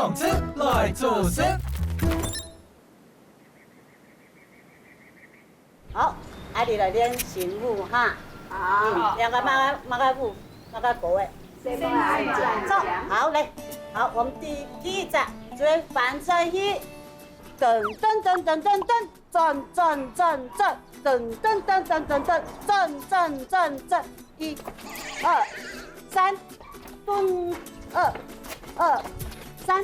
動詞來做事。好，阿弟來練形物哈。好，兩個馬個舞，馬個狗誒。誰來講？好嘞，好，我們第一站就是翻身一，噔噔噔噔噔噔，轉轉轉轉，噔噔噔噔噔噔，轉轉轉轉，一、二、三，咚，二、三，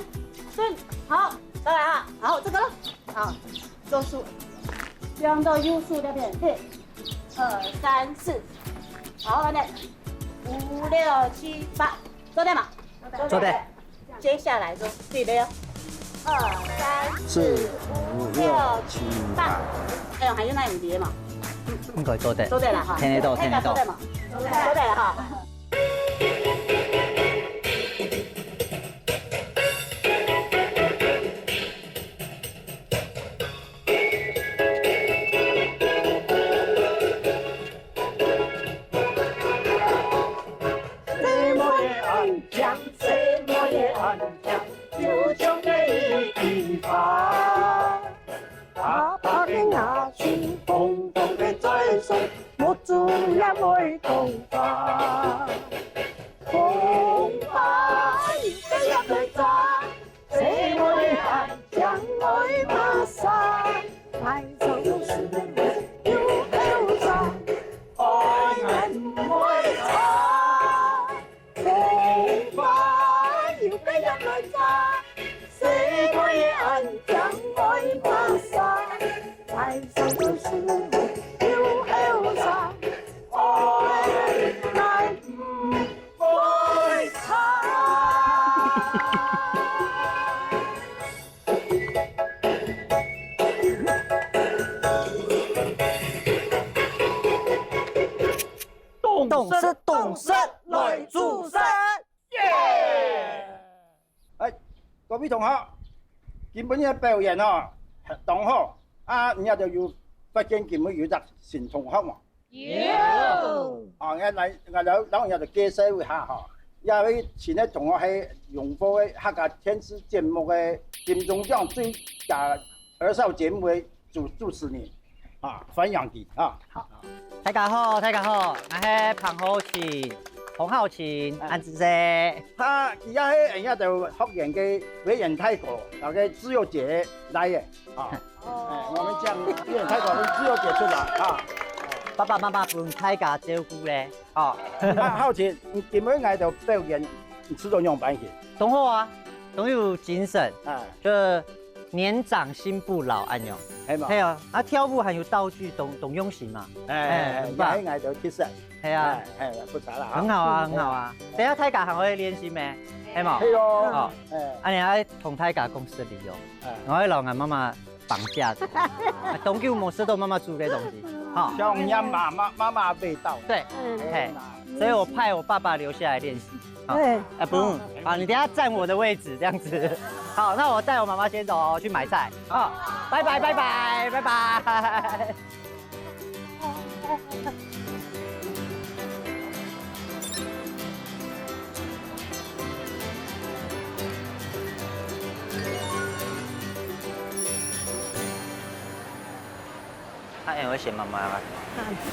蹲，好，再來哈，好，這個了，好，做數，兩個右數那邊，對，2、3、4，好，來，5、6、7、8，做對嗎？做對。接下來就第6、2、3、4、5、6、7、8，哎呦，還有那五碟嘛？應該做對。做對了哈。聽得到，聽得到。做對了哈。動身來做事。各位同學，今本嘅表演哦，當好啊！而家就要北京見會有隻新同學嘛。有。我就介紹一下哈，因為前日同學係榮獲嘅客家電視節目嘅金鐘獎最佳兒少節目嘅主持人啊，范陽基啊。好。大家好，我係彭浩晴、洪浩晴、安子姐。他而家喺人家就學人嘅偉人泰國，那個自由節來嘅啊。我們講偉人泰國從自由節出來啊。爸爸媽媽幫大家照顧咧。哦。浩晴，你點樣嗌到表演？你出咗樣板戲？都好啊，都有精神。就年長心不老安樣。係啊，啊跳舞還有道具，懂用心嘛。喺嗌到其實。係啊，不錯啦。很好啊，很好啊。等下大家還可以練習咩？係冇？係咯。哦。阿娘喺同大家公司利用。我喺老俺媽媽綁架。東叫冇吃到媽媽煮嘅東西。好。像人媽媽味道。對。所以我派我爸爸留下來練習。對。不用。好，你等下佔我的位置，這樣子。好，那我帶我媽媽先走去買菜。好，拜拜拜拜拜拜。我先買嘛，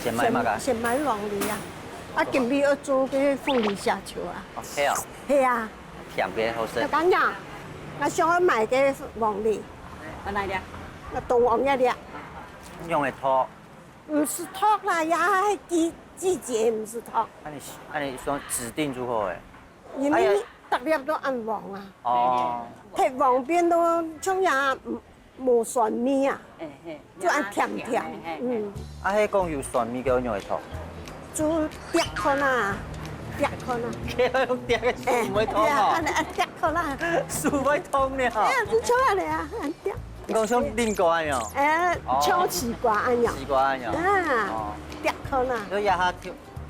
先買嘛個。先買黃梨啊，啊，今日要做個鳳梨蝦球啊。哦，係啊。係啊。甜嘅好食。當然，我想要買個黃梨。哪一粒？那東黃一粒。用的托。唔是托啦，也係季節唔是托。按你說指定如何誒？因為特別都按黃啊。哦。睇黃邊都像也冇蒜味啊。就按甜。啊，迄講有蒜味叫用的托。做碟可啦。碟可啦，用碟嘅樹唔會通哦。碟可啦，樹會通呢。你出嚟啊，碟。你講像嫩瓜安樣？像絲瓜安樣。絲瓜安樣。碟可啦。你也下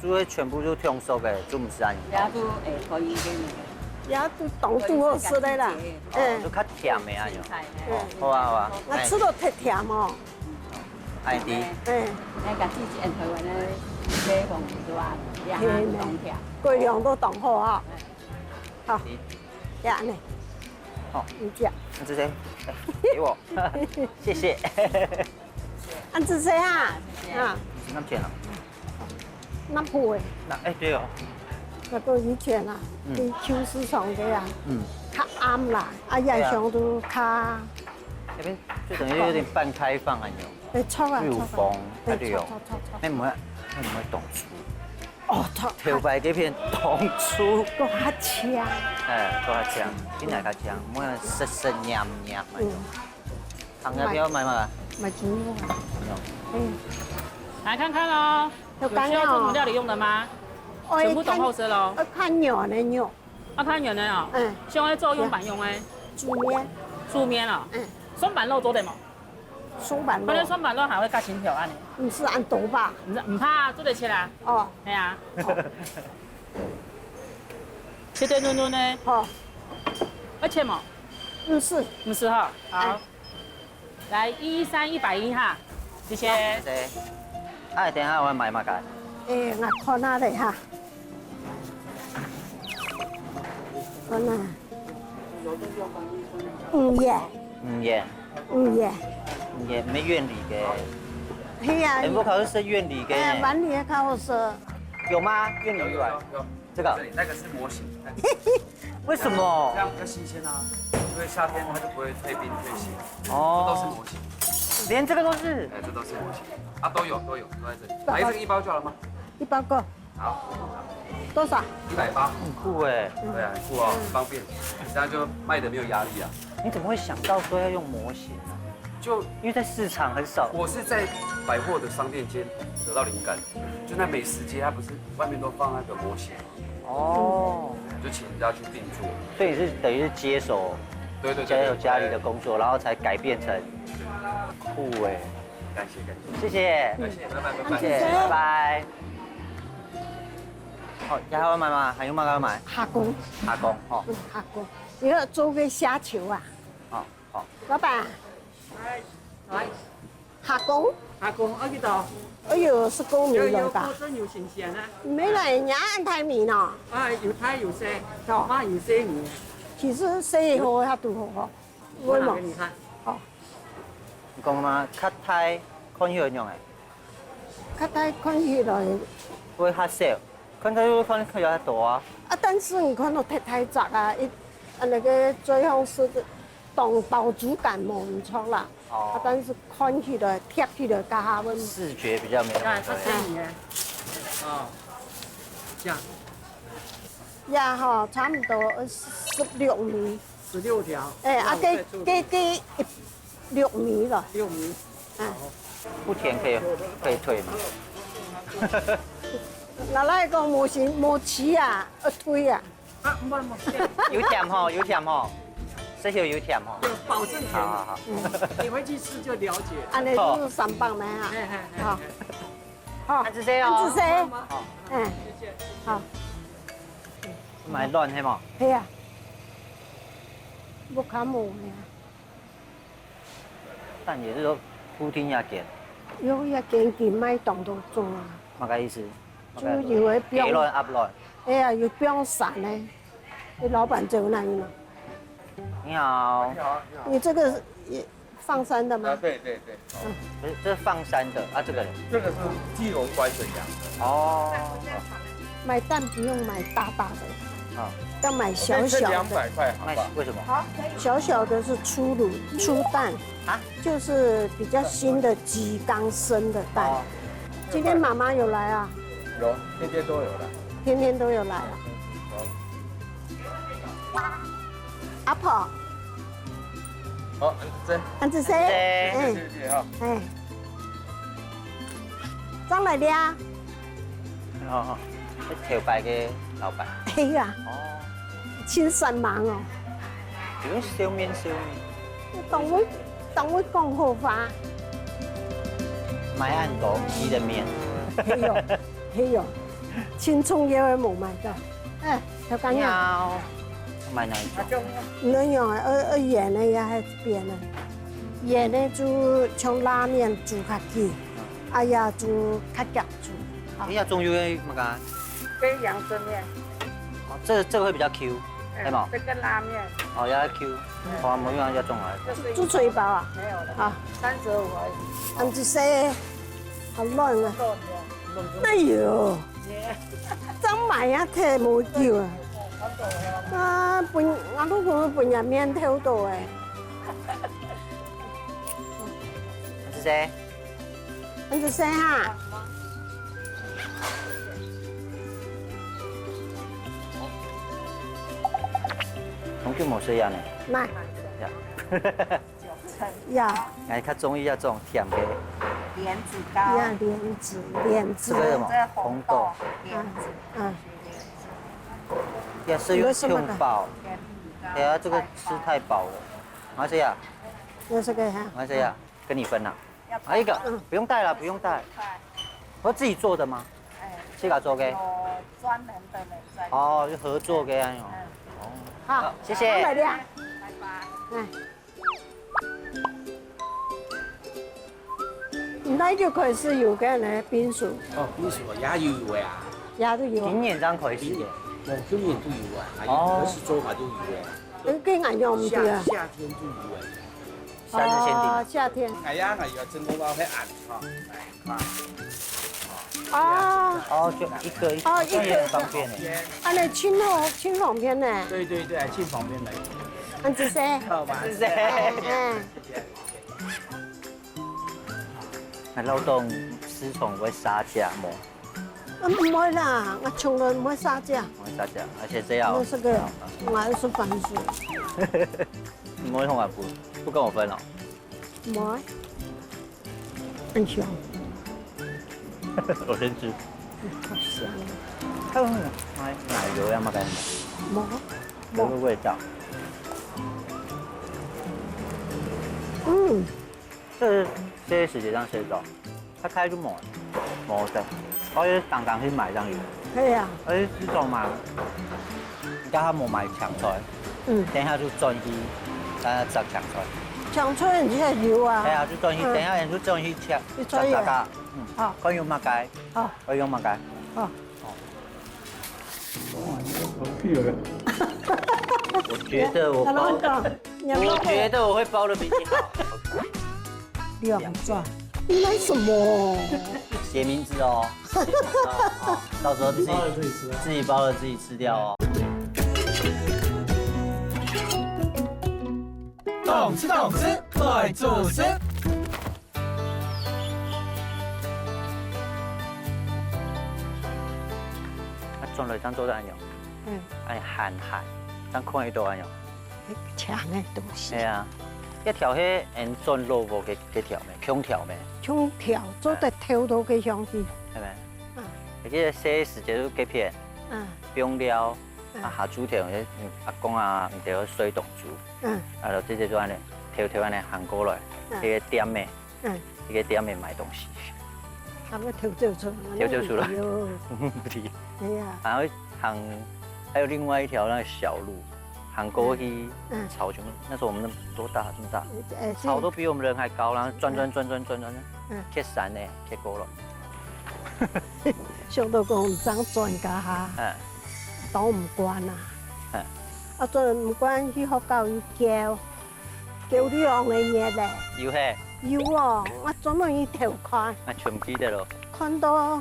煮全部都通熟嘅，做唔是安樣。也都可以嘅。也都當都好食的啦。都較甜嘅安樣。好啊好啊。我吃到太甜哦。係啲。那個自己台灣的街坊是吧？也當甜。各樣都當好啊。好。呀呢。好，你讲。这些给我，谢謝。安子誰啊？啊，那錢了。那鋪誒。那對哦。那個以前啊，啲超市場嘅啊，較啱啦，啊夜上都較。那邊就等於有點半開放啊，有。錯啊。有風，那裡有。你唔會動粗。哦，條牌嗰片動粗。個較強。哎，個較強，邊來較強？唔會濕黏黏那種。糖要不要買嘛？買豬肉。來看看哦，有需要做什麼料理用的嗎？全部等候色嘍。看牛的牛。看牛的哦。先用做用板用誒。豬面。豬面哦。松板肉做得冇？松板肉。可能松板肉還會加錢條安尼。唔是按刀吧？唔怕，做得切啦。哦。係啊。切得嫩嫩的。好。要切冇？唔是。唔是哈。好。來113，110哈。謝謝。哎，等下我買嘛㗎。我看下嚟哈。看下。五葉，沒院裡嘅。係啊。全部考試院裡嘅。碗裡嘅考試。有嗎？院裡有。這個。那個是模型。為什麼？這樣比較新鮮啊，因為夏天它就不會退冰退形。哦。都是模型。連這個都是？哎，這都是模型。啊，都有，都在這裡。買這個1包就好了嗎？1包夠。好。多少？180。很酷哎。對啊，很酷哦，很方便，這樣就賣得沒有壓力啊。你怎麼會想到說要用模型呢？就因為在市場很少。我是在百貨的商店街得到靈感，就那美食街，它不是外面都放那個模型。哦。就請人家去定做。所以你是等於是接手。對，家裡的工作，然後才改變成酷哎，感謝，謝謝，拜拜。好，還要買嗎？還有嗎？要買？蝦公，哦。蝦公，你要做個蝦球啊？好。老闆，蝦公，ở cái đầu. 哎呦，是公米嚟㗎。真有新鮮啊！沒來人家按太米呢。有太有生，媽有生米。其實細號較多好，我拿給你看。好。你講嘛，較太看起來用誒。較太看起來。會較少，看起來看起來多啊。但是你看到太窄啊，那個最後是當飽足感冇唔錯啦。哦。但是看起來貼起來較下溫。視覺比較沒有。看，它生米誒。這樣。呀哈，差不多16米，16條。哎，給6米了。6米。不甜可以退嗎？那個模型模器啊，推啊。唔係。有甜吼，這些有甜吼。保證甜。好。你回去吃就了解。安尼就是3磅咩啊？好。好。安子誰哦？安子誰？嗯。謝謝。好。買亂係嘛？係啊，不卡冇嘅。但也是說鋪天一件。有一件買當到做啊。乜個意思？就以為不用。幾亂壓亂。哎呀，又不用散呢。你老闆在哪裡呢？你好。你這個也放山的嗎？對。不是，這是放山的啊，這個。這個是基隆乖水羊。哦。買蛋不用買大的。要買小的。200塊，好吧？為什麼？好，小小的是初乳初蛋啊，就是比較新的雞剛生的蛋。今天媽媽有來啊？有，天天都有的。天天都有來啊。阿婆。好，安子誰？謝謝哈。哎。張來的啊。哦。條牌嘅老闆。哎呀。哦。請神忙哦。點燒麵？等會講好法。買暗狗雞的麵。係喲。青蔥葉我冇買到。哎，條幹呀。買哪一種？唔能用啊，鹽呢也係變啊。鹽呢就像拉麵煮較緊，哎呀煮較夾煮。哎呀，仲要乜㗎？跟陽春麵。這個會比較 Q。係嘛？這個拉麵哦，要 Q，我冇用要中來。豬嘴包啊？沒有了，好， 35而已。咁就些，好亂啊！哎呦，真買一隻冇叫啊！啊，我都講半日麵條到誒。是誰？咁就些哈。同叫冇水樣呢？來，呀，呀哎，較中意要這種甜嘅。蓮子糕，呀，蓮子，這個什麼？紅豆。蓮子，嗯，也是用飽。哎呀，這個吃太飽了。馬來西亞，有這個哈。馬來西亞，跟你分啦。啊，一個，不用帶了，不用帶。我自己做的嗎？自己做嘅。有專門的人在。哦，就合作嘅樣。好，謝謝。來了。拜拜。哎。那就可以是有嘅呢，冰薯。哦，冰薯也要有啊，也都有。今年張可以試嘅。今年都有啊，還是做法都有啊。跟俺用唔對啊。夏天都有啊。夏日限定。夏天。哎呀，那個真的話會按哈，來看。哦。哦，就一個一個，哦，一個很方便誒。啊，那青黃片呢？對對對，青旁邊來。安子些。好吧。謝謝。嗯。那勞動師從會殺價嗎？唔會啦，我從來唔會殺價。唔會殺價，而且這樣。我是個，我是番薯。你唔會同我不跟我分哦？唔會。很香。我先吃。好香。奶油要嗎？該冇。有個味道。嗯。這些時間上誰走？他開就冇的，我也剛剛去買張油。係啊。我是這種嘛，而家冇買強菜。嗯。等下就轉去，咱執強菜。強菜你係油啊？係啊，就轉去，等下人就轉去切。你轉去。好。可以用乜雞？好。可以用乜雞？好。我覺得我包，我覺得我會包得比你好。兩轉，你買什麼？寫名字哦，到時候自己包了自己吃掉哦。動吃動吃，來做聲。轉來當做得安樣，哎鹹鹹，當看伊都安樣。強的東西。係啊，一條迄人轉蘿蔔嘅條咩？空條咩？空條做得挑到嘅香氣。係咪？嗯。嗰個細時節都幾片。嗯。中料，啊下豬條，阿公啊，唔掉水凍豬。嗯。啊，就直接做安尼，挑安尼行過來，迄個店誒。嗯。迄個店誒買東西。他們調酒出來。調酒出來。不提。對呀。然後行，還有另外一條那個小路，行過去草全部。那時候我們多大？這麼大？草都比我們人還高，然後轉，去山呢，去過了。上到講唔爭轉家下，都唔慣啊。啊，轉唔慣去學校要叫啲樣嘅嘢咧。要嘿？要啊，我專門去調看。那全唔記得咯。看到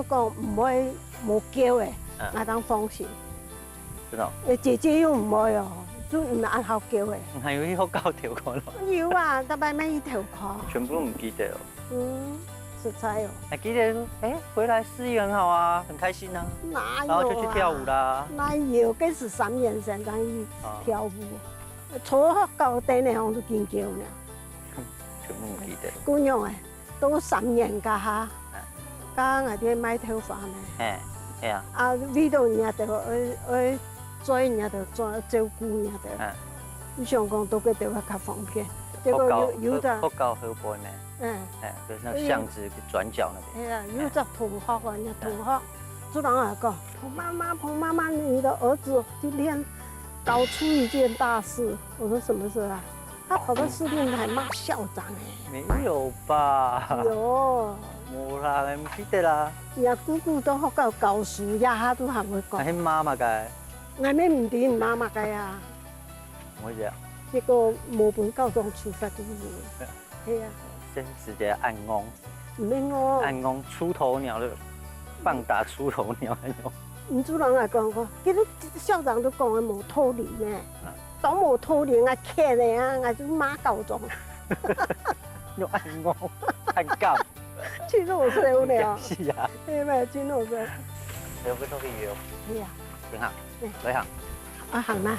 講唔會冇叫嘅，我當放心。真的。姐姐又唔會哦，都唔按校叫嘅。唔係要去學校調看咯。要啊，特別咩去調看。全部都唔記得哦。嗯，實在哦。還記得說，回來適應很好啊，很開心啊。哪有啊？然後就去跳舞啦。哪有？嗰是3年前當去跳舞，初學校第二行都見叫呢。全部唔記得。姑娘誒，都3年㗎嚇。家我哋買頭髮呢。係啊。啊，呢度人就去追人就照顧人就。你想講到嗰度較方便。結果有的。福高河背咩？就是那個巷子轉角那邊。係啊，有隻同學啊，人家同學，主人啊講，彭媽媽，你的兒子今天搞出一件大事。我說什麼事啊？他跑到司令台罵校長誒。沒有吧？有。冇啦，唔記得啦。呀，姑姑都學校教書，呀下都係會講。係媽媽嘅。俺們唔知媽媽個呀，我會這樣。結果無分高中出發就係，係啊。先直接按鈎。唔免我。按鈎出頭鳥的，棒打出頭鳥那種。吳主任也講過，其實校長都講無道理呢，當無道理啊，客呢啊，我就罵高中。用按鈎，按槓。去肉色了。是啊。係咪去肉色？有個都可以有。係啊。幾行？幾行？啊行啦。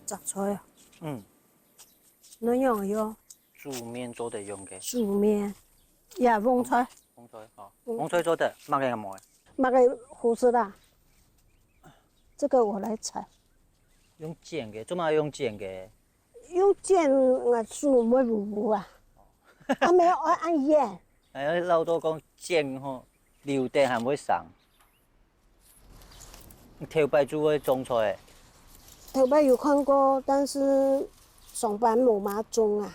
雜菜啊。哪樣用？煮麵做得用嘅。煮麵，呀，黃菜。黃菜哦，黃菜做得，乜嘅有冇嘅？乜嘅胡絲啦？這個我來採。用剪嘅，做乜用剪嘅？用剪我煮沒糊啊，啊沒有按鹽。係啊，老多講剪吼，料定係唔會生。頭擺煮嘅種菜。頭擺有看過，但是上班冇嘛種啊。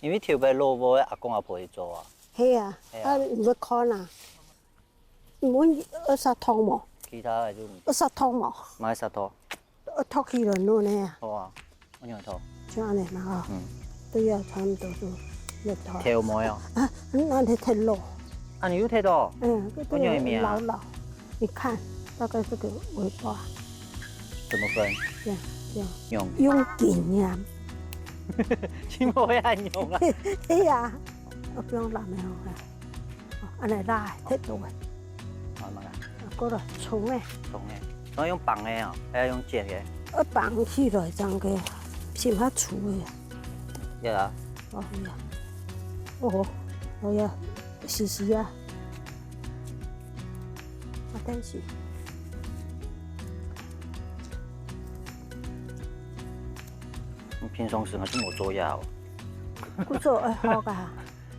因為頭擺老婆阿公阿婆去做啊。係啊，啊唔會看啊，唔會殺湯冇。其他嘅就。殺湯冇。買殺湯。托起來弄呢。好啊，我用頭。這樣的嘛哈。都要差唔多都一套。頭冇有。啊，那你睇肉。啊，你有睇到？這個老老，你看大概這個尾巴。怎麼分？這樣。用劍呀。點會按用啊？係啊，我不用拿咩好啊？安尼拉睇到嘅。好嘛噶。嗰度重嘅。重嘅。我用綁的啊，還要用剪的。綁起來這樣嘅，先下粗嘅。有啊。哦呀，哦，我要試試啊。我等下。我平常時我是冇做呀。我做好噶。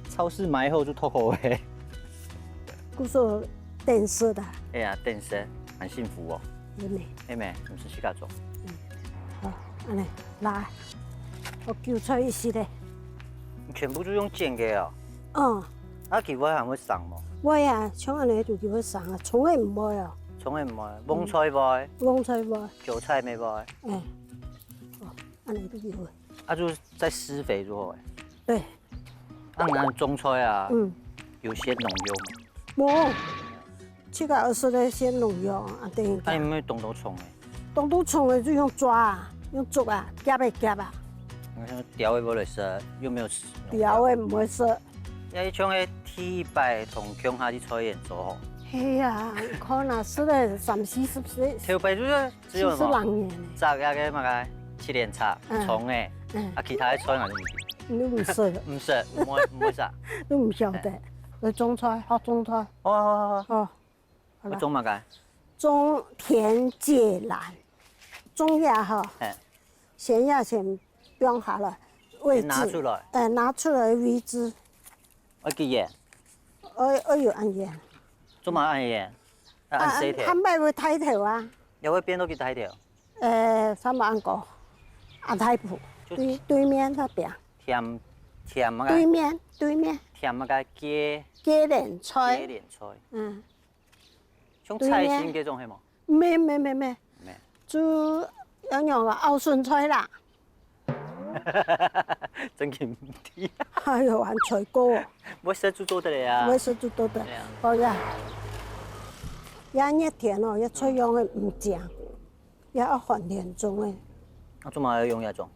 超市買後就脫口誒。我做電視的。哎呀，電視很幸福哦。妹妹，唔是自家做。好，安尼來，我揪出一些嘞。全部都用剪嘅哦。嗯。啊，佢會還會生冇？會啊，像安尼就叫佢生啊，蔥嘅唔會哦。蔥嘅唔會，黃菜會。黃菜會。韭菜沒會。哦，安尼都叫佢。啊，就再施肥就好誒。對。啊，那種菜啊，有些農藥嗎？冇。這個兒時的先農藥啊，等於。那有沒有動到蟲誒？動到蟲誒就用抓啊，用捉啊，夾嘅夾啊。我想條嘅冇嚟食，又沒有食。條嘅唔會食。因為像個鐵白同鄉下啲菜園做好。係啊，可能食了30-40歲。條白就是只有什麼？雜那個乜個七連叉、蟲誒，啊其他嘅菜我都唔知。你唔食？唔食，唔會食。都唔曉得。去種菜，學種菜。哦。我種乜嘅？種田芥蘭，種芽哈。先要先標好了位置。拿出來。拿出來位置。我幾鹽？我有按鹽。做乜按鹽？按細條。按咩會睇條啊？有會邊度幾睇條？三萬個，按太埔對面那邊。甜乜嘅？對面。甜乜嘅？芥蓮菜。芥蓮菜。像對菜心嗰種係冇？咩？就有樣個敖筍菜啦。真係唔知。還有玩菜糕。我識做得嚟啊。我識做得。好呀。一田哦，一菜用嘅唔正，一飯田種嘅。我做乜要用一種？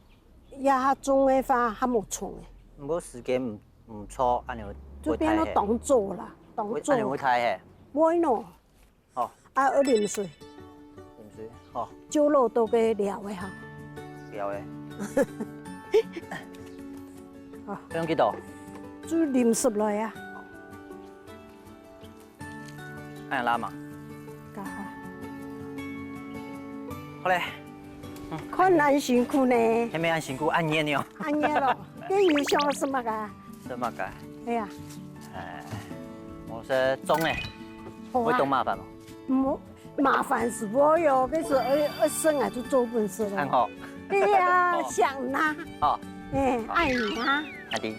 一種嘅話還冇蟲嘅。唔過時間唔錯，按樣會就變咗當做啦，當做。按樣會睇嘅。會喏。哦。啊，我淋水。淋水，哦。燒肉都給料嘅哈。料嘅。好。用幾多？就淋濕來啊。按樣拉嘛。加。好嘞。困難辛苦呢。係咪按辛苦按鹽呢？按鹽咯。你有想什麼噶？什麼噶？係呀。我是種誒。會懂麻煩嗎？唔麻煩是我喲，可是二生啊就做本事了。很好。哎呀，想啦。好，哎，愛你啊。阿弟。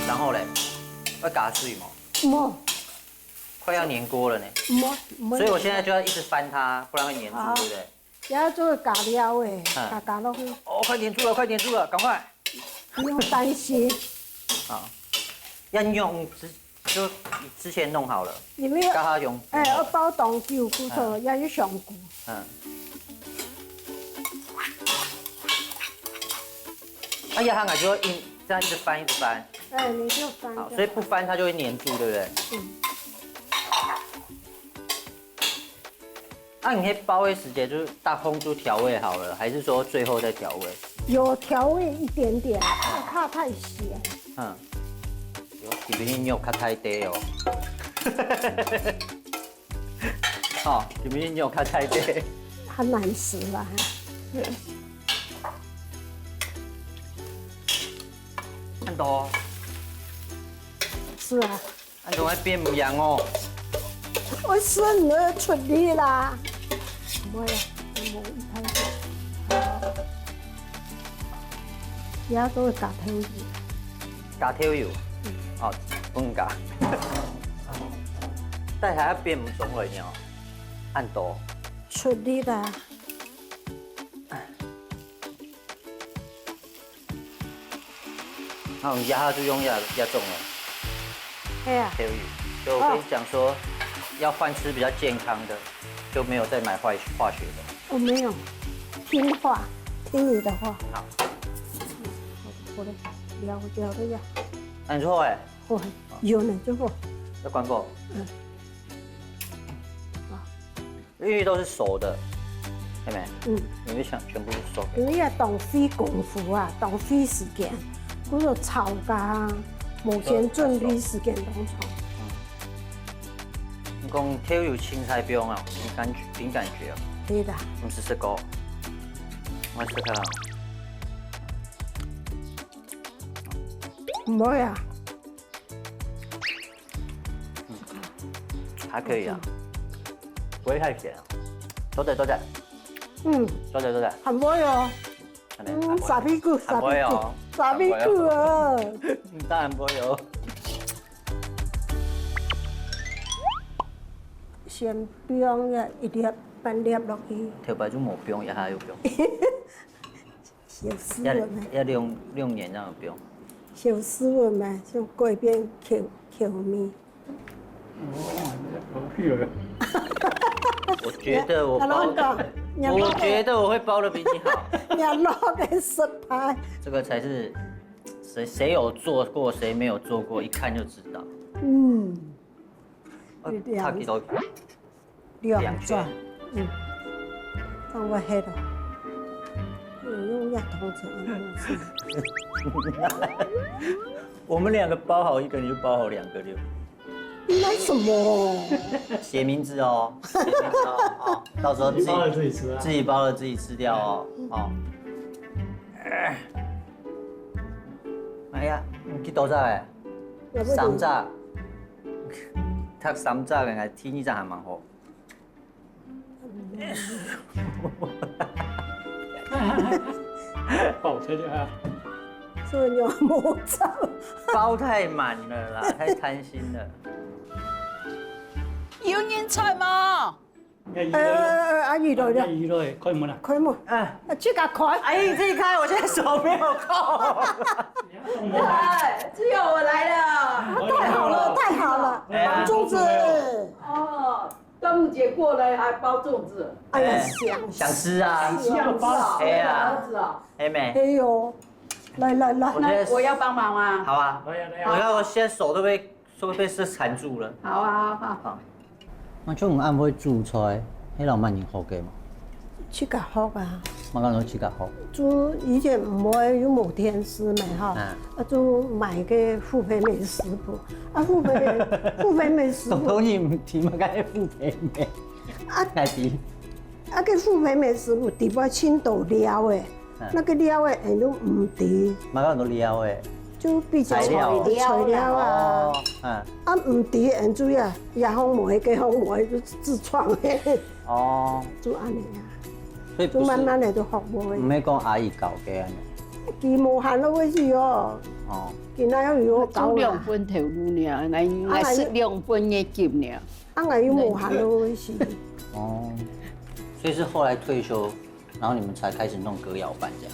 然後嘞，要加水嗎？冇，快要粘鍋了呢。冇，所以我現在就要一直翻它，不然會粘住，對不對？要做加料誒，加落去。哦，快粘住了，快粘住了，趕快！不用擔心。好，要用就之前弄好了，因為教他用。我包當酒，骨頭要去上骨。哎呀，它就會硬，這樣一直翻，一直翻。你就翻。好，所以不翻它就會粘住，對不對？那你可以包味時間就是大風就調味好了，還是說最後再調味？有調味一點點，怕太鹹。有比你肉較太低哦。哦，比你肉較太低。很難食啦。看到。是啊。看到會變唔樣哦。我孫女出力啦。冇呀，冇一開始。而家都會加調油。加調油。哦，不用加。但係要變唔熟嚟呢，按多。出力啦。然後壓下就用壓重了。哎呀。調油，就我跟你講說，要換吃比較健康的，就沒有再買化學的。我沒有，聽話，聽你的話。好。我的聊的呀。那你做哎？我有呢，就我。要關過。玉都是熟的，係咪？因為全部是熟的。因為要當費功夫啊，當費時間，嗰個炒噶，無先準備時間當炒。你講調油青菜不用啊，憑感覺啊。對的。唔是食過，我試看。唔會啊。還可以啊。不會太鹹啊，多謝。多謝。很會哦。傻逼菇啊！當然不會哦。先冰呀，一粒半粒落去。條白就冇冰，也還有冰。小斯文嘛。要用鹽讓有冰。小斯文嘛，像過邊口面。我覺得我會包得比你好。你落個失敗。這個才是誰有做過，誰沒有做過，一看就知道。差幾多？2圈。當我黑了。用壓頭子。我們2個包好1個，你就包好2個就。你拿什麼？寫名字哦，到時候自己包了自己吃掉哦。哎呀，你去多少哎？3隻，讀3隻嘅，天呢隻還蠻好。好吃點啊！所以你要摸着。包太滿了啦，太貪心了。要腌菜嗎？阿姨來了。開門啦！開門。去給開。阿姨，你自己開，我現在手沒有空。只有我來了。太好了，太好了，包粽子。哦，端午節過了還包粽子。哎呀，想吃啊！想包。哎呀，黑妹。哎呦，來，我要幫忙啊。好啊。我看我現在手都被纏住了。好啊，好。我種唔啱會煮菜，迄老萬年好嘅嘛。去甲好啊。我講到去甲好。煮以前唔會有某天師嘛哈，就買個傅培梅師傅，傅培梅師傅。當然唔提嘛，梗係傅培梅。係提。個傅培梅師傅底部青豆料誒，那個料誒，都唔提。嘛講到料誒。就比較材料啊，嗯，啊唔滴塩水啊，也烘焙加烘焙就自創的。哦，就安尼啊，所以就慢慢的就學會。唔係講阿姨教嘅安尼。佢無限都會去哦。哦。佢那要有煮2分頭路爾，來食2分嘅金爾。啊，我有無限都會去。哦，所以是後來退休，然後你們才開始弄歌謠班這樣。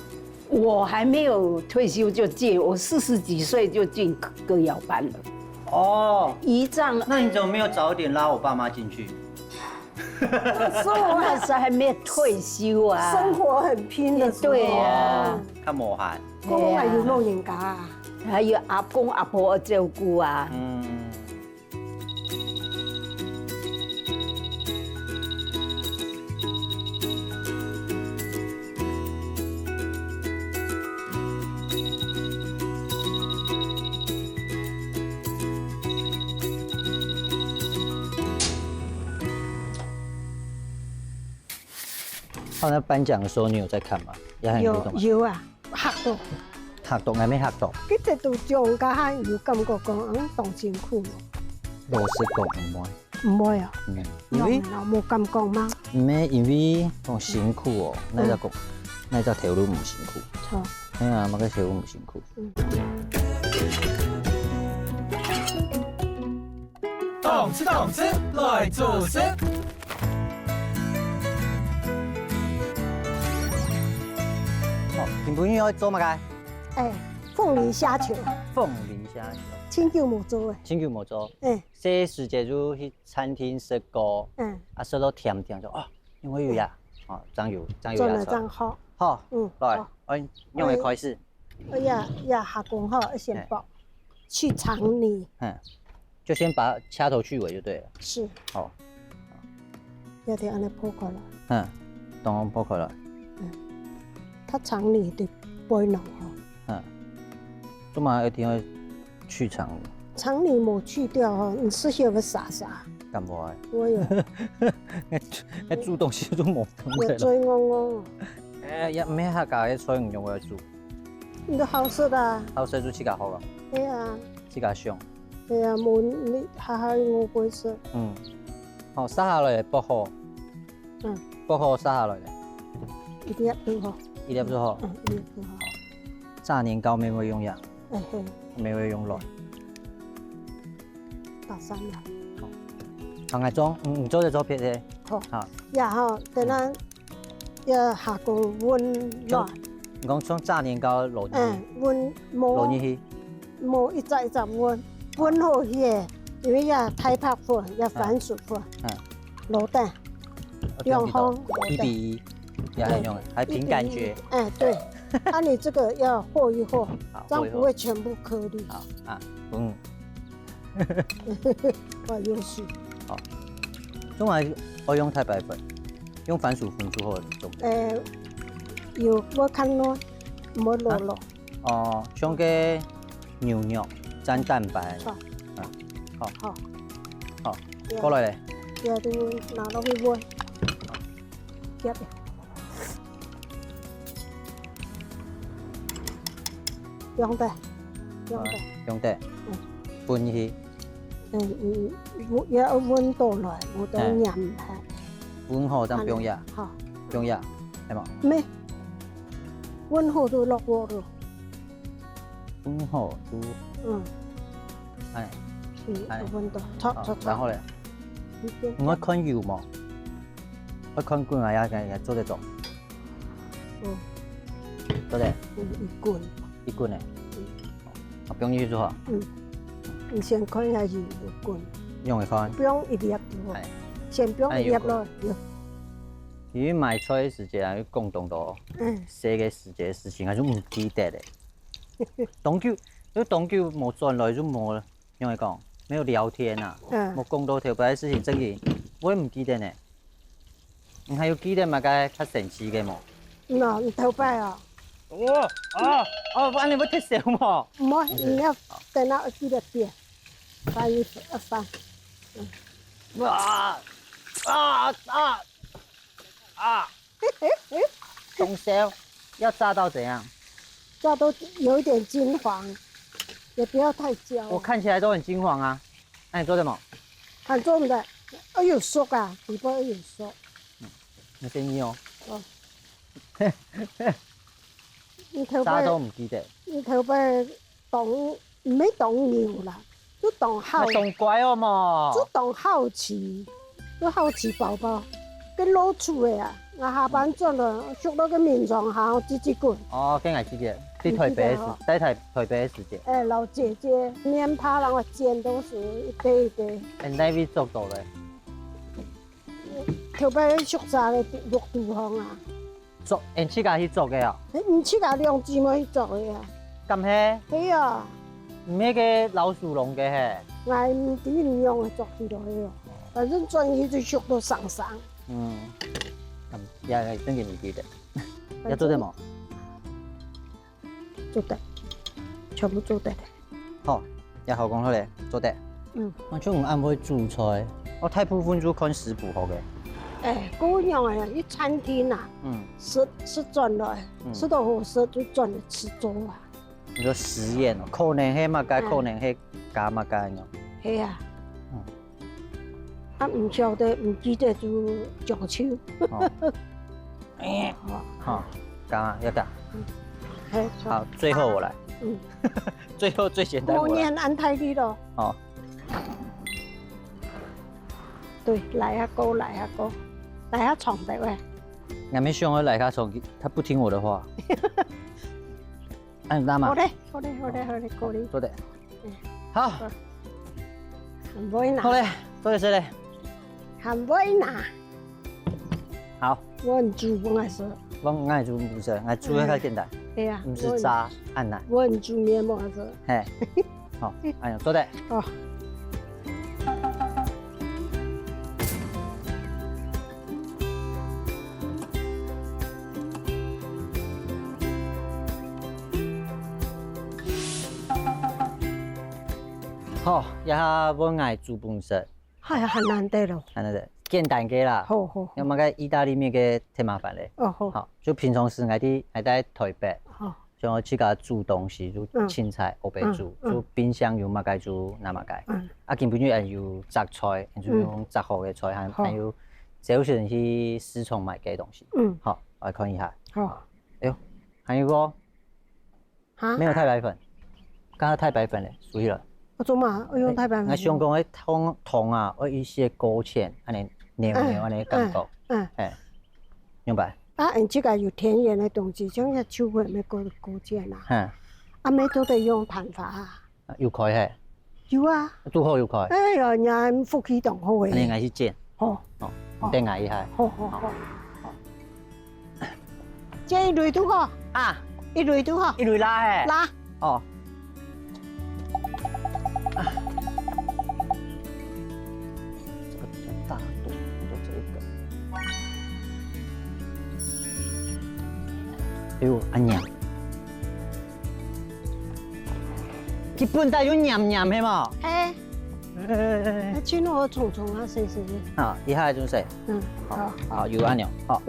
我還沒有退休就進，我40幾歲就進歌謠班了。哦，姨丈，那你怎麼沒有早點拉我爸媽進去？所以我那時候還沒有退休啊，生活很拼的時候。對啊，看無限。公公還有老人家啊，還有阿公阿婆照顧啊。嗯。他在頒獎的時候，你有在看嗎？有啊，嚇到。嚇到係咩嚇到？佢直到漲價，有感覺講當辛苦咯。老實講唔會。唔會啊。因為冇感覺嗎？唔係因為講辛苦哦，那就講，那就條路唔辛苦。錯。係啊，乜嘅條路唔辛苦。動次，來做事。原本要做乜嘅？誒，鳳梨蝦球。鳳梨蝦球。清酒冇做誒。清酒冇做。誒。細時節就去餐廳食過。食到甜就哦，因為有呀，哦，醬油做了醬好。好。來，我用嚟開始。呀，下工好，先包，去腸泥。就先把掐頭去尾就對了。是。好。要得安尼破開來。當破開來。它腸泥的背囊哦。做嘛一定要去腸泥？腸泥冇去掉哦，你吃起來會沙沙。咁無愛。我有。煮東西都冇咁。有水鵝鵝。一咩客家嘅菜唔用嚟煮？你都好食啊。好食就自家好啊。係啊。自家上。係啊，冇你下下我會食。好，撒下來薄荷。薄荷撒下來咧。一粒都好。一粒就好。一粒都好。炸年糕沒會用呀？沒會用落。打散啦。好。行下裝，唔做就做撇嘅。好。呀哈，等下要下工溫落。你講將炸年糕落進去。溫冇。落進去。冇一隻溫好嘢，因為要太白粉，要番薯粉。落蛋。用烘。1比1，也很用，還憑感覺。對。那你這個要和一和，這樣不會全部顆粒。好我優秀。好。中華我用太白粉，用番薯粉做好做。有我看咯，冇落落。哦，像個牛肉沾蛋白。好。過來咧。要都拿落去煨。夾嘅。用得。煨去。要煨到來，冇得鹽係。煨好，但不用壓。好。不用壓，係嘛？咩？煨好就落鍋咯。煨好就。係。煨到，錯。然後咧？我看油嘛，我看罐啊，也做得做。做得。一罐咧。不用去做好。你先看一下油罐。用嚟看。不用一粒就好。先不用一粒咯。因為買菜嘅時間係共同到，寫嘅時間事情係都唔記得嘅。當久冇轉來就冇啦，因為講沒有聊天啊，冇講到條白嘅事情，真嘅我也唔記得呢。你還有記得嘛？個較神奇嘅冇？嗱，你頭擺啊？安尼要剔少嘛？唔好，你要等下記得點，翻一翻。紅燒要炸到怎樣？炸到有一點金黃，也不要太焦。我看起来都很金黄啊。那你做什么？很重的，有熟啊，底部有熟。你先你哦。哦。你頭啥都髮，唔記得。你頭髮當唔係當牛啦，都當好。當乖哦嘛。都當好奇，都好奇寶寶，跟老厝的啊，我下班做了，熟到個面床下，擠擠滾。哦，跟我記得，去台北時，在台北的時間。哎，老姐姐面趴讓我煎都是一堆一堆。哎，哪位做到嘞？頭髮熟炸的綠杜香啊。做，用手甲去做的哦。唔手甲用紙模去做的啊。咁嘿？係啊。唔迄個老鼠籠嘅嘿。我唔知唔用的做起來哦，反正轉去就熟到上上。嗯。咁也真嘅唔記得。要做啲麼？做得，全部做得的。好，也好講好咧，做得。嗯。我中午暗會煮菜，我太部分就看食譜好嘅。哎，嗰樣啊，一餐廳啊，吃轉來，吃到好食就轉來吃粥啊。你說實驗哦，可能迄嘛該，可能迄加嘛該喏。係啊。啊，唔曉得，唔記得就講手。好，加要加。係。好，最後我來。嗯。最後最簡單。我念安泰利咯。哦。對，來下高，來下高。來下床的喂，俺沒想要來下床，他不聽我的話。按大嗎？好嘞，可以。做得。好。唔會拿。好嘞，多謝嘞。唔會拿。好。我唔煮飯來食。我愛煮不是，愛煮那個簡單。對呀。不是炸按奶。我唔煮麵包食。嘿。好，哎呀，做得。哦。好，一下我愛煮飯食。係啊，很難得咯。很難得，簡單嘅啦。好好。要麼個意大利麵嘅太麻煩咧。哦好。好，就平常時我在台北。好。像我去甲煮東西，就青菜黑白煮，就冰箱有嘛該煮哪嘛該。啊，基本上係有雜菜，就用雜好嘅菜，還有有些人去私廠買嘅東西。好，我來看一下。好。哎呦，還有個。哈？沒有太白粉，剛剛太白粉咧，屬於了。我做嘛？我用太白粉。我想講迄湯啊，我一些勾芡，安尼黏安尼感覺。哎，明白。啊，你這個有甜鹽的東西，像隻秋葵咪勾芡啊。啊，咪都得用碳化啊。有開嘿？有啊。拄好有開。哎呀，人福氣同好嘅。安尼愛去煎。好。哦，等下一下。好。煎一類都好。啊。一類都好。一類拉嘿。拉。哦。這個比較大朵，就這個。哎呦，阿娘，基本帶有黏黏的嘛。嘿。青蘿蟲蟲啊，是。好，一下就是。好，有按鈕。好。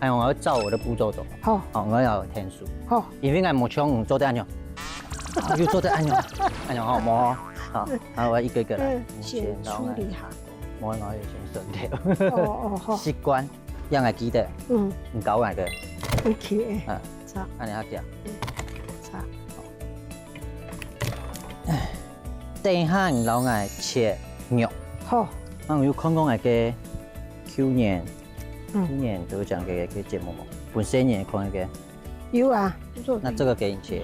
哎，我要照我的步驟走。好，我要天數。好，因為我冇槍，做的按鈕。又做的按鈕，好摸。好，然後我一個一個來。先處理下。摸要先順掉。好。習慣，讓我記得。唔搞那個。OK。擦。按你下腳。擦。等一下，你老愛切肉。好。我有看過那個去年得獎嘅節目嘛，本身年看那個。有啊。那這個給你切。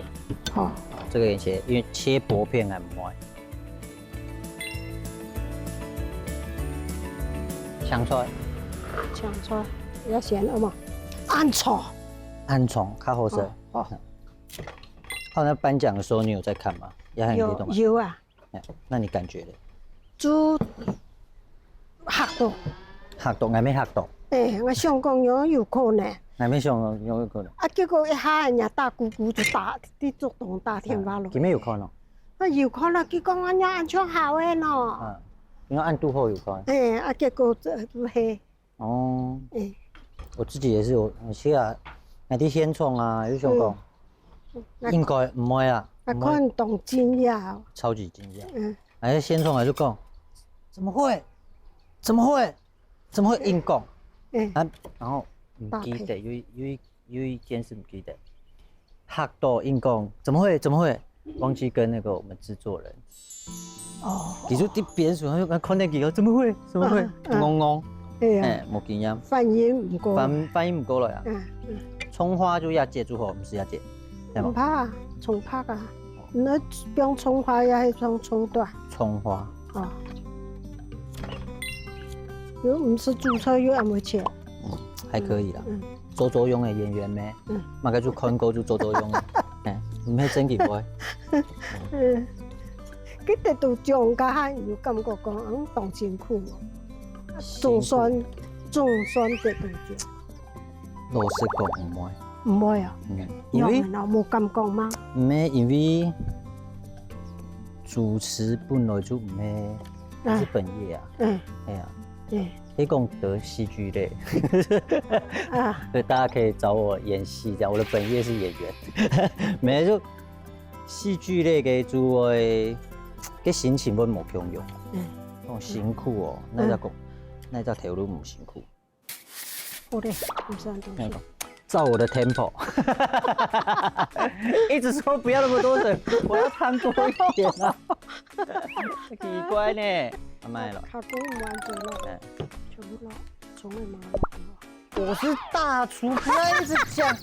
好。這個給你切，因為切薄片還唔壞。香菜。香菜要鹹了嘛？暗蔥。暗蔥較好食。好。好，那頒獎的時候你有在看嗎？有啊。那你感覺呢？煮嚇到。嚇到，係咩嚇到？我想講有可能。係咩想講有可能？啊，結果一下人家大姑姑就打啲竹筒打天花落。幾咩有可能？啊，有可能，結果我人暗槍好嘅喏。因為按度後有可能。結果就黑。哦。我自己也是有，而且啊，那啲莧蟲啊，有想講，應該唔會啊。啊，看懂驚訝，超級驚訝。哎，先衝來就講，怎麼會硬講？啊，然後唔記得有一件事唔記得，嚇到硬講，怎麼會？忘記跟那個我們製作人。哦。其實啲邊數，佢看那幾個，怎麼會？懵懵。冇經驗。反應唔過來啊。蔥花就要借住後，唔是要借。唔怕啊，蔥拍啊，那不用蔥花呀，還用蔥段。蔥花。哦。又唔是注冊又按摩錢。還可以啦。做用的演員咩？嘛個就看過就做用的。唔係真嘅喎。佢哋都獎家下有感覺講，當辛苦喎。仲算得到獎。老實講唔會。唔會啊？因為冇咁講嗎？唔係，因為主持本來就唔係是本業啊。係啊。你講得戲劇類，所以大家可以找我演戲，這樣我的本業是演員。沒就戲劇類嘅做嘅，嘅心情我冇強用。哦，辛苦哦，那叫條路唔辛苦。好的，唔算多。照我的 tempo， 一直說不要那麼多人，我要唱多一點啊！奇怪呢，賣了。卡工唔完整了，全部了，從未買了。我是大廚，不要一直講。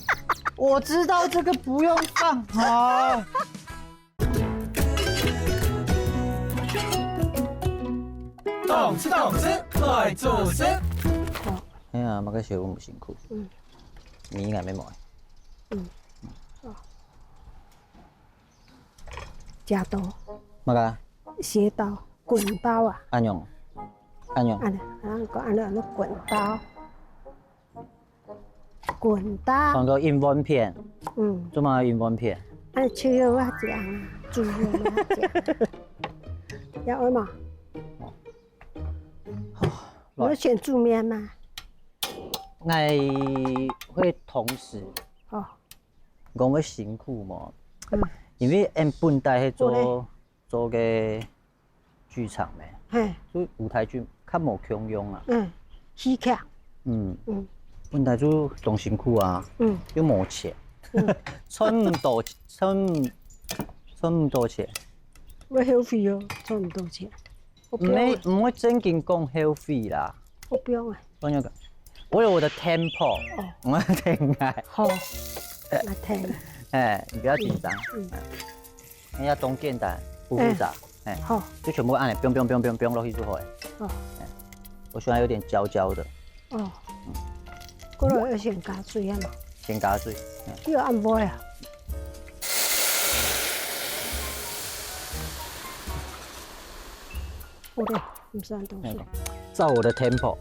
我知道這個不用放好。懂吃懂吃，來做事。哎呀，馬個學我唔辛苦。你應該沒買。夾刀。乜個？斜刀、滾刀啊。按用。按了，滾刀。滾刀。放個硬碗片。做乜硬碗片？切肉啊，醬啊，豬肉啊，醬。要愛嘛？我選豬面嘛。我會同時，講會辛苦嘛，因為按本來去做個劇場咩，所以舞台劇較無強用啊。戲劇。本來就仲辛苦啊，又冇錢，存唔到錢。我消費哦，存唔到錢。唔會正經講消費啦。我不用啊。我有我的 tempo， 我聽下。好，我聽。你不要緊張。你要懂簡單，不複雜。好。就全部按，不用落去就好。我喜歡有點焦焦的。嗰度要先加水啊嘛。先加水。要按摩啊。好的，唔算東西。照我的 tempo，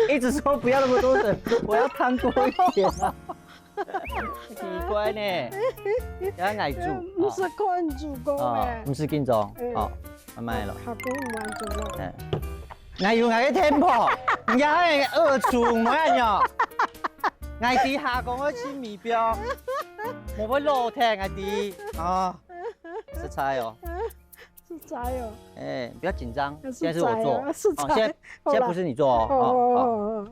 一直說不要那麼多人，我要燙多一點啊！奇怪呢，要挨住，不是看主公誒，不是緊張，哦，慢慢咯。下工唔完做咯。挨有挨個 tempo，你要挨二處唔按喲，挨啲下工要起目標，冇會落聽挨啲啊，食菜哦。是菜哦，不要緊張，現在是我做，現在不是你做哦。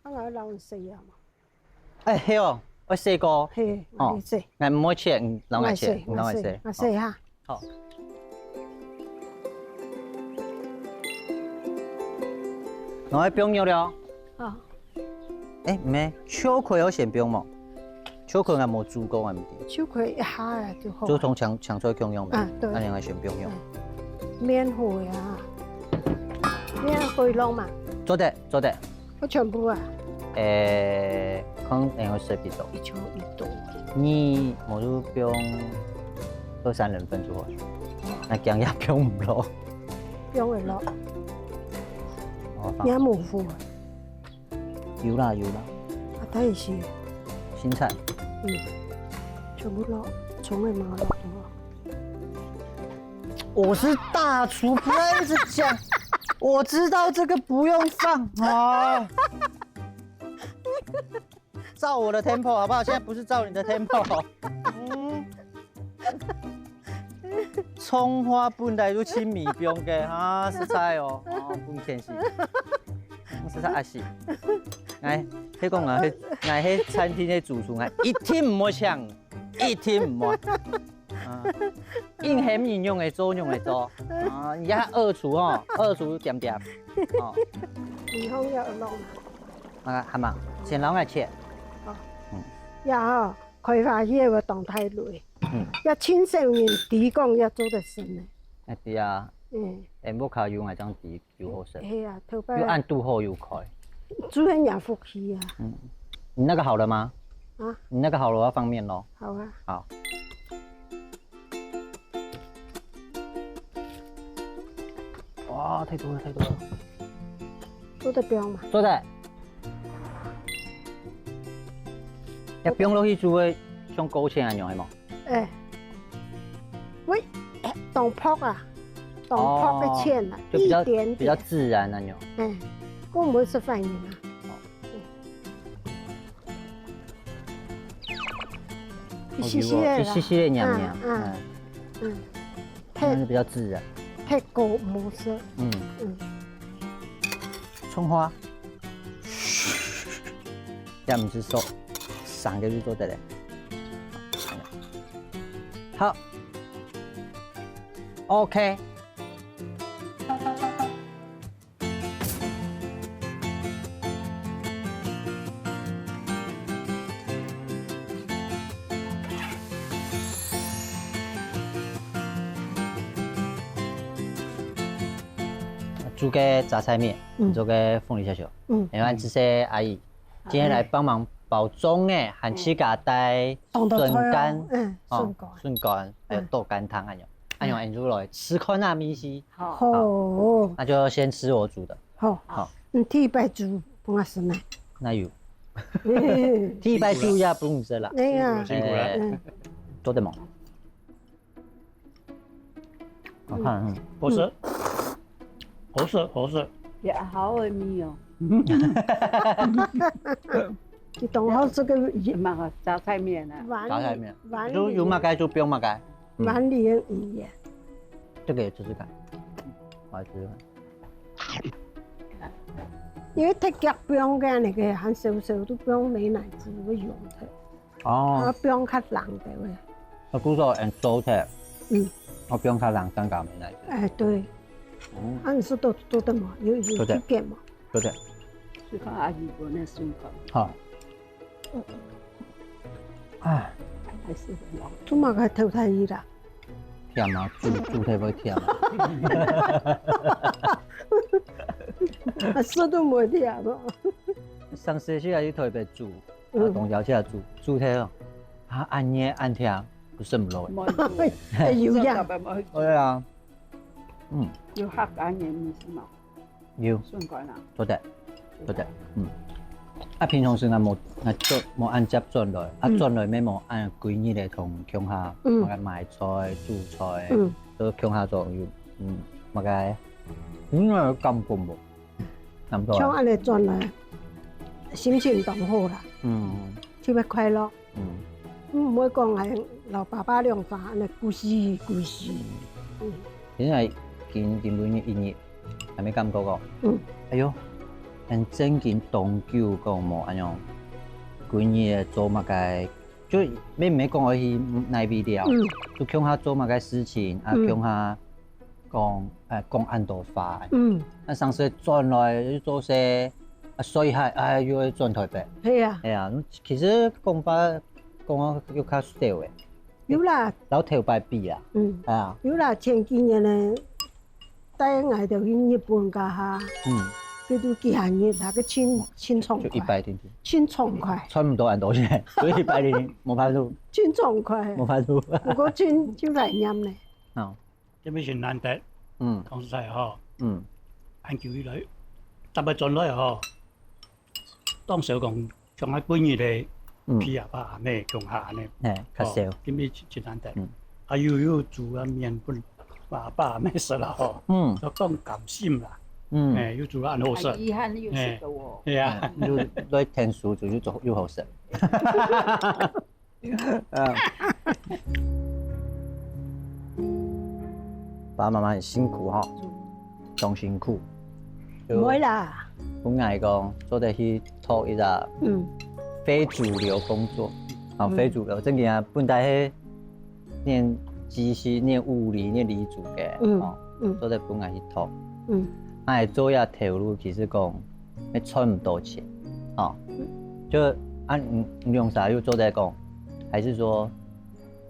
我來讓食啊嘛。係哦，我試過。係，我食。我唔會切，讓我切，我食下。好。我不用尿了。好。唔係，秋葵有選不用冇？秋葵我冇煮過，我唔知。秋葵一下就好。就從搶出來共用嘛。對。那兩個選不用用。免費啊！免費弄嘛。做得。我全部啊。可能會隨便做。一球一度。你我就不用2-3人份就好。那薑也不用落。不用會落。也冇付。有啦。啊，睇一些。青菜。全部落，從未買落。我是大廚，不要一直講。我知道這個不用放啊。照我的 tempo 好不好？現在不是照你的 tempo。蔥花本來就清米不用給啊，食材哦，不偏心。食材阿是，哎，迄講啊，哎，迄餐廳的主廚啊，一天唔好搶，一天唔好。應鹹應用的做用的做，而家二廚哦，二廚點點。哦。以後要弄。啊，係嘛？先攞嚟切。哦。也哦，開發嘢個動態類。要青少年提供要做得深呢。哎對啊。下木卡用來張底又好食。係啊，頭擺。又按度後又快。煮很也福氣啊。你那個好了嗎？啊。你那個好了，我要放麵咯。好啊。好。哇，太多了，太多了。做得不用嘛？做得。也不用落去煮的，像勾芡那樣係冇？哎，喂，當泡啊，當泡的芡啊，就比較自然那種。哎，我唔會食飯嘅嘛。一細細的，一細細的娘娘。它是比較自然。太高冇色。蔥花，也唔是說上個就做得嘞。好 ，OK。煮個雜菜麵，做個鳳梨蝦球。然後這些阿姨今天來幫忙包粽誒，韓式咖帶筍乾，筍乾，還有豆乾湯那種，那種煮來吃看那米絲。好，那就先吃我煮的。好，第一擺煮幫我生呢。那有，第一擺煮也不用生啦。哎呀，辛苦了。多的嘛。好看，好食。好食，好食。也好的米哦。你懂好這個嘛個雜菜麵啊？雜菜麵。就有麻蓋就不用麻蓋。碗裡有魚呀。這個也試試看。我來試試看。因為太夾不用嘅那個很少少都不用美乃滋個用的。哦。不用較冷的喂。我估到按做的。我不用較冷，剛搞美乃滋。哎，對。按是都做得嘛，有幾件嘛。做的。是看阿姨我那筍乾。好。啊。還是很老。做嘛個頭太熱啦。甜啊，煮太會甜。說都冇甜咯。上次去去特別煮，東郊去煮太哦，按熱按甜，不是唔落。有呀。對啊。有客家嘢意思嘛？有。筍乾啊？做得，平常時我冇按接轉來，轉來咩冇按規日嚟同鄉下，賣菜、煮菜，都鄉下做要，乜嘅？有感覺冇？感覺。像按嚟轉來，心情當好啦。特別快樂。唔會講係老爸爸兩飯按嚟故事。因為見每日一日，係咪感覺個？哎呦！很正經東久講冇安樣，規日做乜嘅，就咩唔係講我去內邊了，就鄉下做乜嘅事情，鄉下講按多法。上次轉來做些水海，又轉台北。係啊，其實講法講要較少嘅。有啦。老頭擺比啦。係啊。有啦，前幾年咧，帶我就去日本家下。佢都幾行嘢，那個輕鬆快，就100點，輕鬆快，差唔多按多錢，所以100點冇拍到，輕鬆快，冇拍到，不過輕就來飲咧。這邊是難得，講實在嗬，按叫佢來，特別進來嗬，當時講仲喺半夜嚟，皮啊巴咩仲下咧，較少，這邊是難得，啊要煮啊麵本爸爸咩食啦嗬，就講甘心啦。又做按好食。遺憾又是個我。係啊，你聽書就又好食。爸爸媽媽很辛苦哈，仲辛苦。唔會啦。本來講做得去做一個非主流工作，非主流，正經啊，本來係念機械、念物理、念理組嘅，做得本來去做，哎，做呀投入其實講要賺唔多錢，就按用啥又做在講，還是說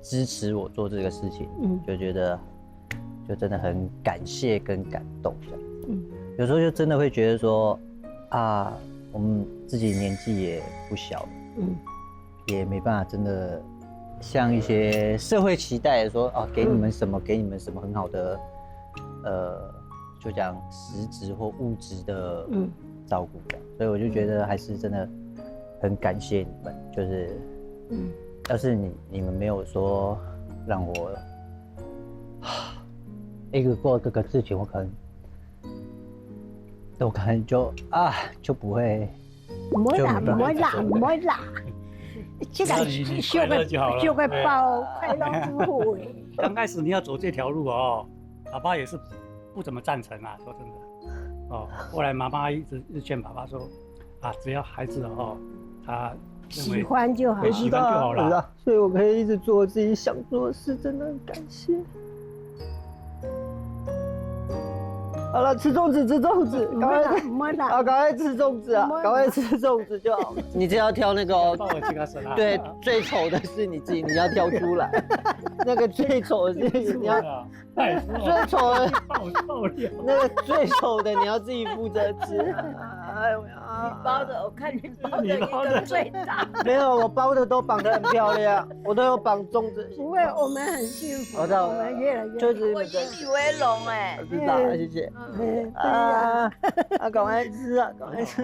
支持我做這個事情，就覺得就真的很感謝跟感動這樣，有時候就真的會覺得說啊，我們自己年紀也不小了，也沒辦法真的像一些社會期待的說啊，給你們什麼，給你們什麼很好的，就講實質或物質的照顧這樣，所以我就覺得還是真的很感謝你們，就是，要是你們沒有說讓我一個過這個事情，我可能就不會。唔會啦，唔會啦，這個燒個包快樂不會。剛開始你要走這條路哦，爸爸也是不怎麼贊成啊，說真的。哦，後來媽媽一直勸爸爸說，啊，只要孩子哦，他喜歡就好，喜歡就好了。所以我可以一直做自己想做的事，真的很感謝。好了，吃粽子，趕快吃粽子啊，趕快吃粽子就好了。你只要挑那個，對，最醜的是你自己，你要挑出來。那個最醜的是你要，最醜的，那個最醜的你要自己負責吃。哎呀，你包的，我看你包的一個最大。沒有，我包的都綁得很漂亮，我都有綁粽子。因為我們很幸福，我們越來越，我引你為榮哎。知道了，謝謝。趕快吃啊，趕快吃。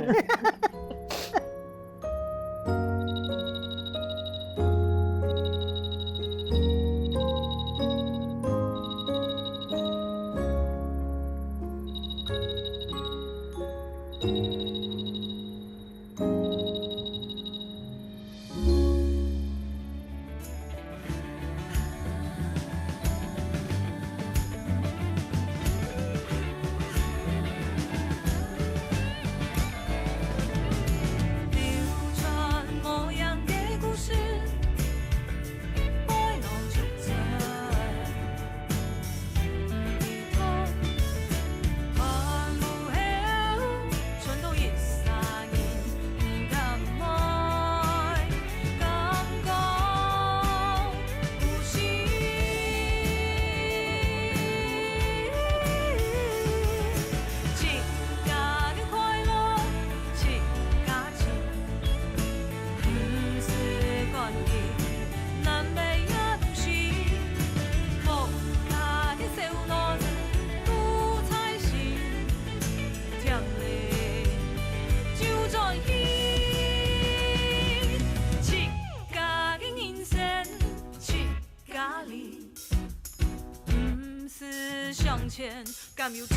向前，敢有衝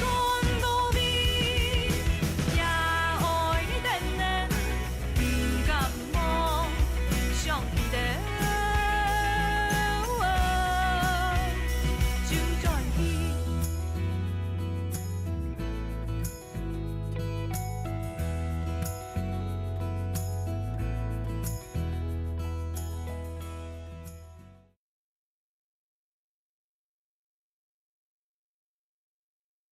動。